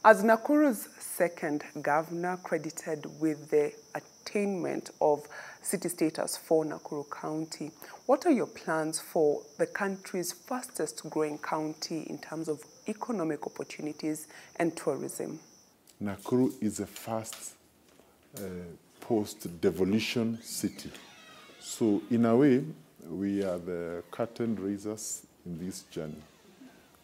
As Nakuru's second governor credited with the attainment of city status for Nakuru County, what are your plans for the country's fastest growing county in terms of economic opportunities and tourism? Nakuru is a fast post-devolution city. So in a way, we are the curtain raisers in this journey.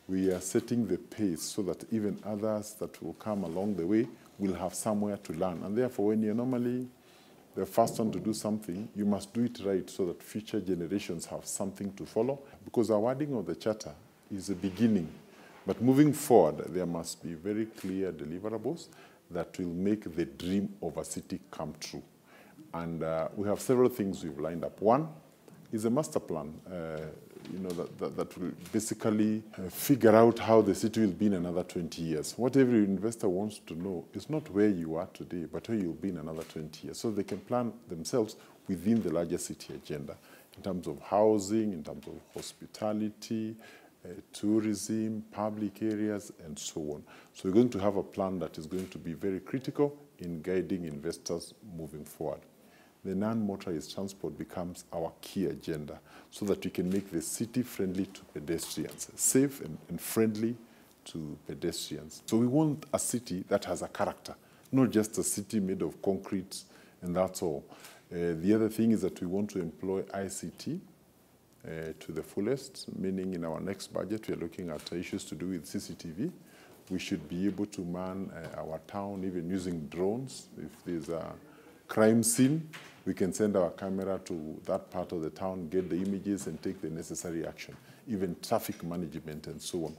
We are setting the pace so that even others that will come along the way will have somewhere to learn. And therefore, when you're normally the first one to do something, you must do it right so that future generations have something to follow. Because our wording of the charter is a beginning. But moving forward, there must be very clear deliverables that will make the dream of a city come true. And we have several things we've lined up. One is a master plan, that will basically figure out how the city will be in another 20 years. What every investor wants to know is not where you are today, but where you'll be in another 20 years. So they can plan themselves within the larger city agenda in terms of housing, in terms of hospitality, tourism, public areas, and so on. So we're going to have a plan that is going to be very critical in guiding investors moving forward. The non-motorized transport becomes our key agenda so that we can make the city friendly to pedestrians, safe and friendly to pedestrians. So we want a city that has a character, not just a city made of concrete and that's all. The other thing is that we want to employ ICT to the fullest, meaning in our next budget we are looking at issues to do with CCTV. We should be able to man our town even using drones. If there's a crime scene, we can send our camera to that part of the town, get the images and take the necessary action, even traffic management and so on.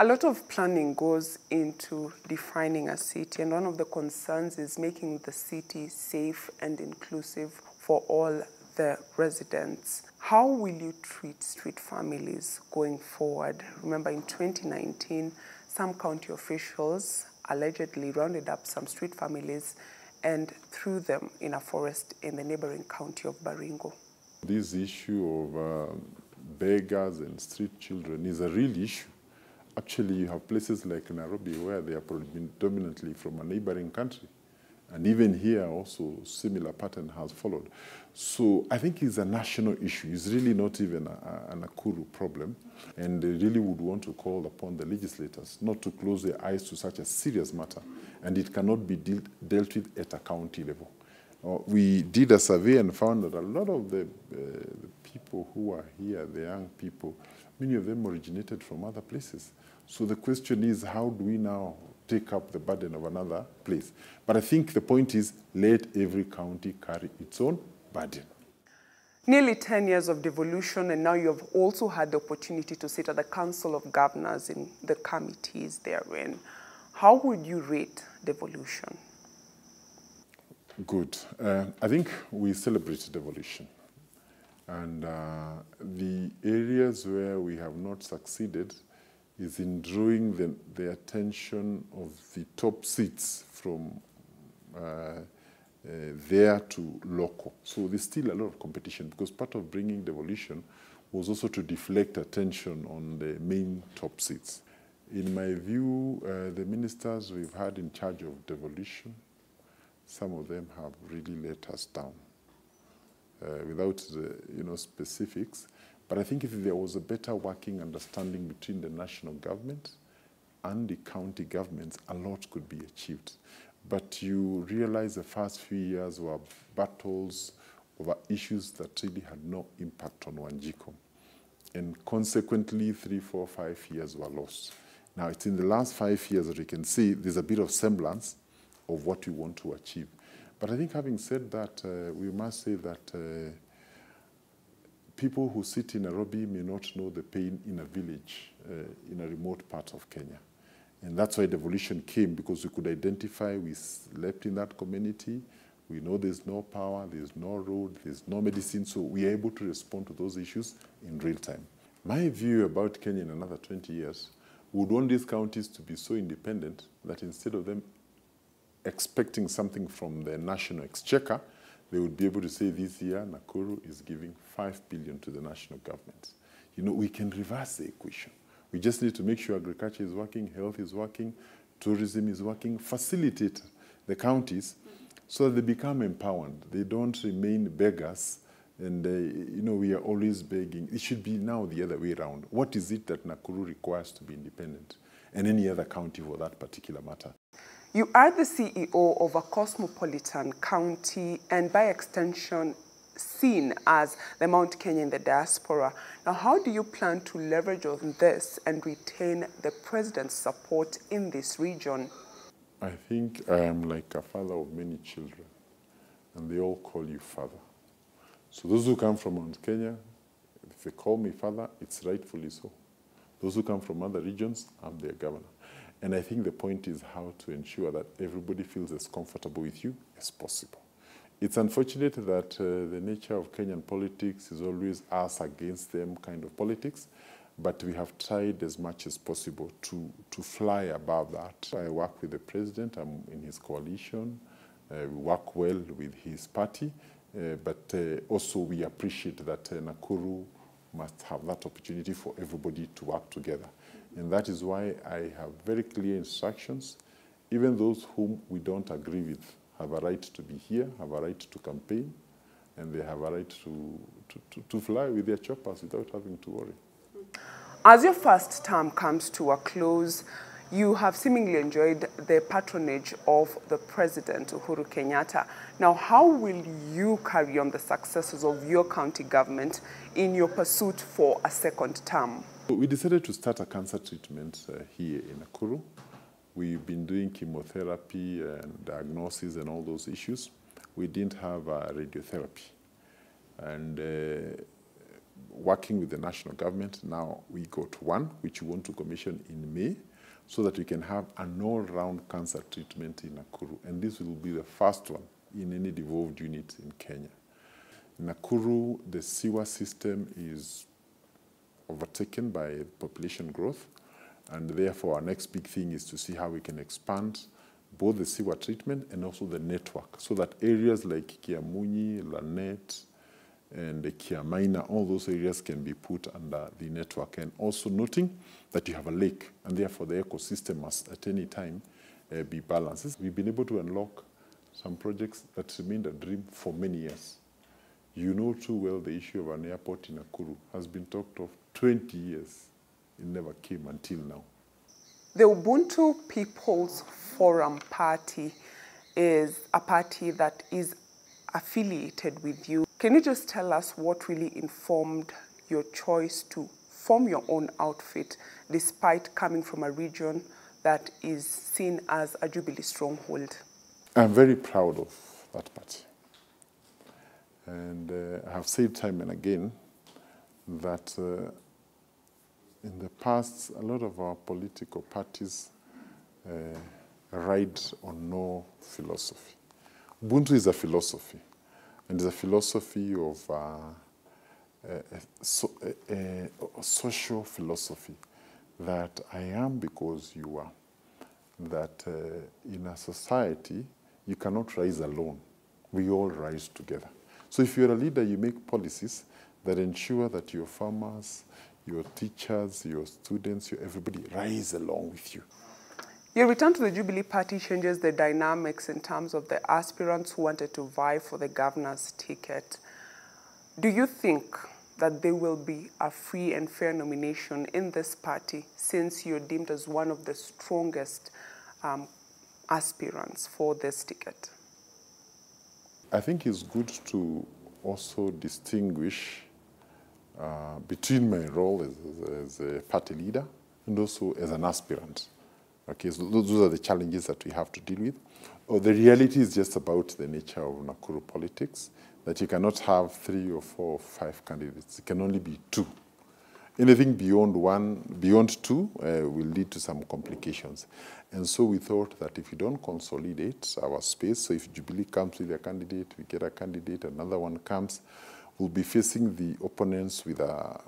A lot of planning goes into defining a city, and one of the concerns is making the city safe and inclusive for all the residents. How will you treat street families going forward? Remember, in 2019, some county officials allegedly rounded up some street families and threw them in a forest in the neighboring county of Baringo. This issue of beggars and street children is a real issue. Actually, you have places like Nairobi where they are predominantly from a neighboring country. And even here also similar pattern has followed. So I think it's a national issue. It's really not even a Nakuru problem. And they really would want to call upon the legislators not to close their eyes to such a serious matter. And it cannot be dealt with at a county level. We did a survey and found that a lot of the people who are here, the young people, many of them originated from other places. So the question is, how do we now take up the burden of another place? But I think the point is, let every county carry its own burden. Nearly 10 years of devolution, and now you have also had the opportunity to sit at the Council of Governors in the committees therein. How would you rate devolution? Good. I think we celebrate devolution. And the areas where we have not succeeded is in drawing the attention of the top seats from there to local. So there's still a lot of competition because part of bringing devolution was also to deflect attention on the main top seats. In my view, the ministers we've had in charge of devolution, some of them have really let us down. Without the specifics, but I think if there was a better working understanding between the national government and the county governments, a lot could be achieved. But you realize the first few years were battles over issues that really had no impact on Wanjiko. And consequently, 3, 4, 5 years were lost. Now, it's in the last 5 years that we can see there's a bit of semblance of what we want to achieve. But I think having said that, we must say that people who sit in Nairobi may not know the pain in a village, in a remote part of Kenya. And that's why devolution came, because we could identify, we slept in that community, we know there's no power, there's no road, there's no medicine, so we are able to respond to those issues in real time. My view about Kenya in another 20 years, we would want these counties to be so independent that instead of them expecting something from the national exchequer, they would be able to say this year, Nakuru is giving 5 billion to the national government. We can reverse the equation. We just need to make sure agriculture is working, health is working, tourism is working, facilitate the counties so that they become empowered. They don't remain beggars and, we are always begging. It should be now the other way around. What is it that Nakuru requires to be independent? And any other county for that particular matter. You are the CEO of a cosmopolitan county and by extension seen as the Mount Kenya in the diaspora. Now, how do you plan to leverage on this and retain the president's support in this region? I think I am like a father of many children, and they all call you father. So those who come from Mount Kenya, if they call me father, it's rightfully so. Those who come from other regions, I'm their governor. And I think the point is how to ensure that everybody feels as comfortable with you as possible. It's unfortunate that the nature of Kenyan politics is always us against them kind of politics, but we have tried as much as possible to fly above that. I work with the president, I'm in his coalition, we work well with his party, but also we appreciate that Nakuru must have that opportunity for everybody to work together. And that is why I have very clear instructions. Even those whom we don't agree with have a right to be here, have a right to campaign, and they have a right to fly with their choppers without having to worry. As your first term comes to a close, you have seemingly enjoyed the patronage of the President, Uhuru Kenyatta. Now, how will you carry on the successes of your county government in your pursuit for a second term? We decided to start a cancer treatment here in Nakuru. We've been doing chemotherapy and diagnosis and all those issues. We didn't have radiotherapy. And working with the national government, now we got one, which we want to commission in May, so that we can have an all-round cancer treatment in Nakuru. And this will be the first one in any devolved unit in Kenya. In Nakuru, the sewer system is overtaken by population growth, and therefore our next big thing is to see how we can expand both the sewer treatment and also the network, so that areas like Kiamunyi, Lanet, and Kiamaina, all those areas can be put under the network. And also noting that you have a lake, and therefore the ecosystem must at any time be balanced. We've been able to unlock some projects that remained a dream for many years. You know too well the issue of an airport in Nakuru has been talked of 20 years. It never came until now. The Ubuntu Peoples Forum party is a party that is affiliated with you. Can you just tell us what really informed your choice to form your own outfit despite coming from a region that is seen as a Jubilee stronghold? I'm very proud of that party. And I have said time and again that in the past, a lot of our political parties ride on no philosophy. Ubuntu is a philosophy, and it's a philosophy of a social philosophy, that I am because you are, that in a society, you cannot rise alone. We all rise together. So if you're a leader, you make policies that ensure that your farmers, your teachers, your students, everybody rise along with you. Your return to the Jubilee Party changes the dynamics in terms of the aspirants who wanted to vie for the governor's ticket. Do you think that there will be a free and fair nomination in this party, since you're deemed as one of the strongest aspirants for this ticket? I think it's good to also distinguish between my role as a party leader and also as an aspirant. Okay, so those are the challenges that we have to deal with. The reality is just about the nature of Nakuru politics, that you cannot have 3 or 4 or 5 candidates. It can only be 2. Anything beyond 2 will lead to some complications. And so we thought that if we don't consolidate our space, so if Jubilee comes with a candidate, we get a candidate, another one comes, we'll be facing the opponents with a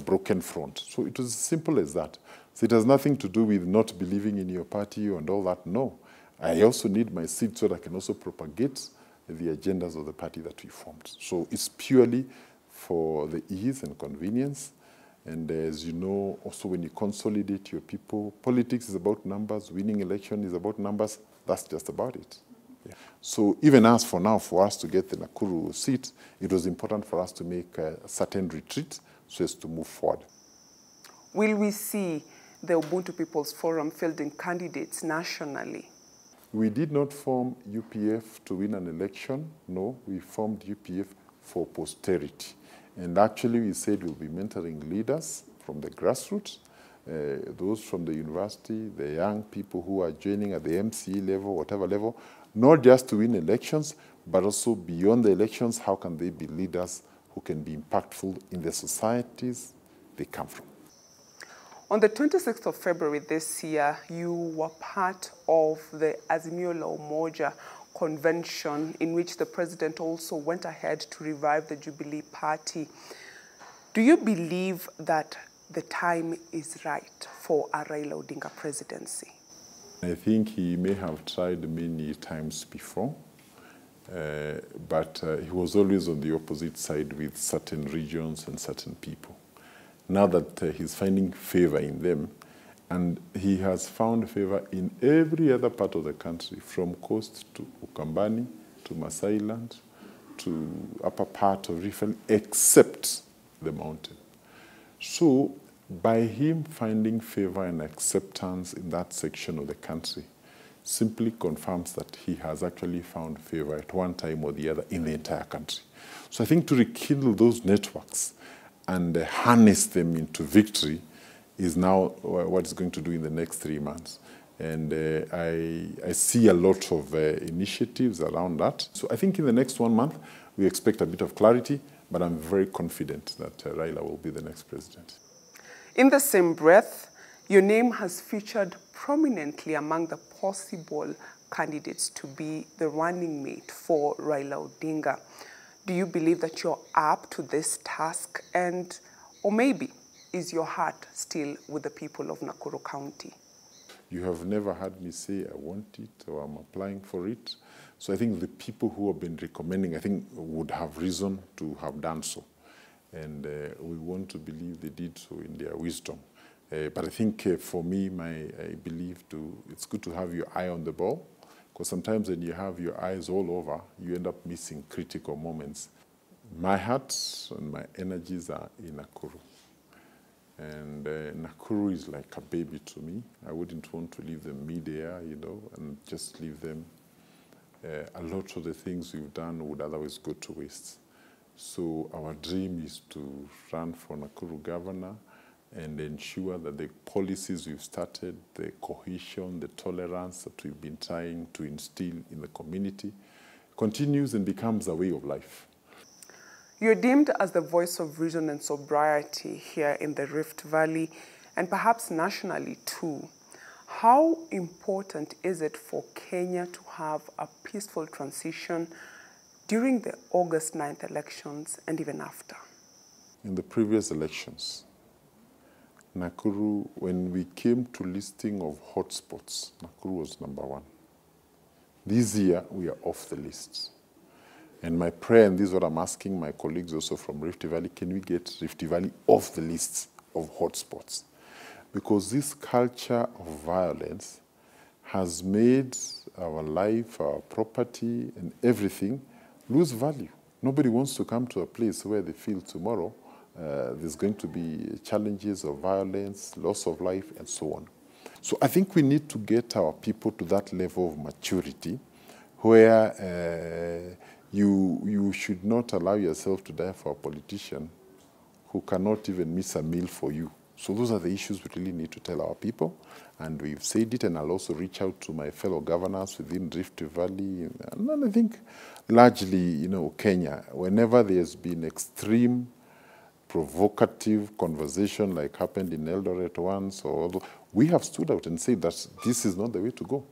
broken front. So it was as simple as that. So it has nothing to do with not believing in your party and all that. No. I also need my seat so that I can also propagate the agendas of the party that we formed. So it's purely for the ease and convenience And as you know, also when you consolidate your people, politics is about numbers, winning election is about numbers, that's just about it. Yeah. So even as for now, for us to get the Nakuru seat, it was important for us to make a certain retreat so as to move forward. Will we see the Ubuntu Peoples Forum fielding candidates nationally? We did not form UPF to win an election. No, we formed UPF for posterity. And actually, we said we'll be mentoring leaders from the grassroots, those from the university, the young people who are joining at the MCE level, whatever level, not just to win elections, but also beyond the elections, how can they be leaders who can be impactful in the societies they come from. On the 26th of February this year, you were part of the Azimio la Umoja convention in which the president also went ahead to revive the Jubilee Party. Do you believe that the time is right for a Raila Odinga presidency? I think he may have tried many times before, but he was always on the opposite side with certain regions and certain people. Now that he's finding favor in them, and he has found favor in every other part of the country, from coast to Ukambani, to Masai Land, to upper part of Rift Valley, except the mountain. So by him finding favor and acceptance in that section of the country, simply confirms that he has actually found favor at one time or the other in the entire country. So I think to rekindle those networks and harness them into victory is now what he's going to do in the next 3 months. And I see a lot of initiatives around that. So I think in the next 1 month, we expect a bit of clarity, but I'm very confident that Raila will be the next president. In the same breath, your name has featured prominently among the possible candidates to be the running mate for Raila Odinga. Do you believe that you're up to this task, or maybe is your heart still with the people of Nakuru County? You have never heard me say I want it or I'm applying for it. So I think the people who have been recommending, I think, would have reason to have done so. And we want to believe they did so in their wisdom. But I think for me, I believe it's good to have your eye on the ball, because sometimes when you have your eyes all over, you end up missing critical moments. My heart and my energies are in Nakuru. And Nakuru is like a baby to me. I wouldn't want to leave them mid-air, and just leave them. A lot of the things we've done would otherwise go to waste. So our dream is to run for Nakuru governor and ensure that the policies we've started, the cohesion, the tolerance that we've been trying to instill in the community, continues and becomes a way of life. You're deemed as the voice of reason and sobriety here in the Rift Valley, and perhaps nationally too. How important is it for Kenya to have a peaceful transition during the August 9th elections and even after? In the previous elections, Nakuru, when we came to listing of hotspots, Nakuru was #1. This year, we are off the list. And my prayer, and this is what I'm asking my colleagues also from Rift Valley, can we get Rift Valley off the list of hotspots? Because this culture of violence has made our life, our property, and everything lose value. Nobody wants to come to a place where they feel tomorrow there's going to be challenges of violence, loss of life, and so on. So I think we need to get our people to that level of maturity where you should not allow yourself to die for a politician who cannot even miss a meal for you. So those are the issues we really need to tell our people, and we've said it, and I'll also reach out to my fellow governors within Rift Valley, and I think largely, Kenya, whenever there's been extreme, provocative conversation like happened in Eldoret once, we have stood out and said that this is not the way to go.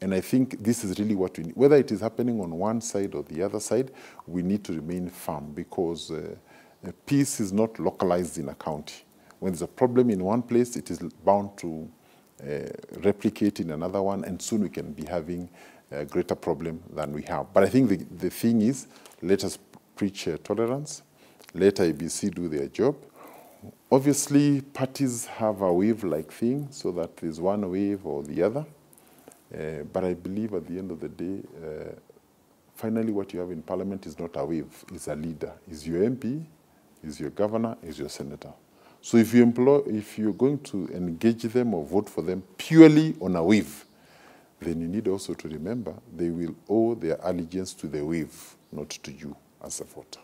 And I think this is really what we need. Whether it is happening on one side or the other side, we need to remain firm, because peace is not localized in a county. When there's a problem in one place, it is bound to replicate in another one, and soon we can be having a greater problem than we have. But I think the thing is, let us preach tolerance, let IBC do their job. Obviously, parties have a wave-like thing, so that there's one wave or the other. But I believe at the end of the day, finally what you have in Parliament is not a wave, it's a leader. It's your MP, it's your governor, it's your senator. So if you're going to engage them or vote for them purely on a wave, then you need also to remember they will owe their allegiance to the wave, not to you as a voter.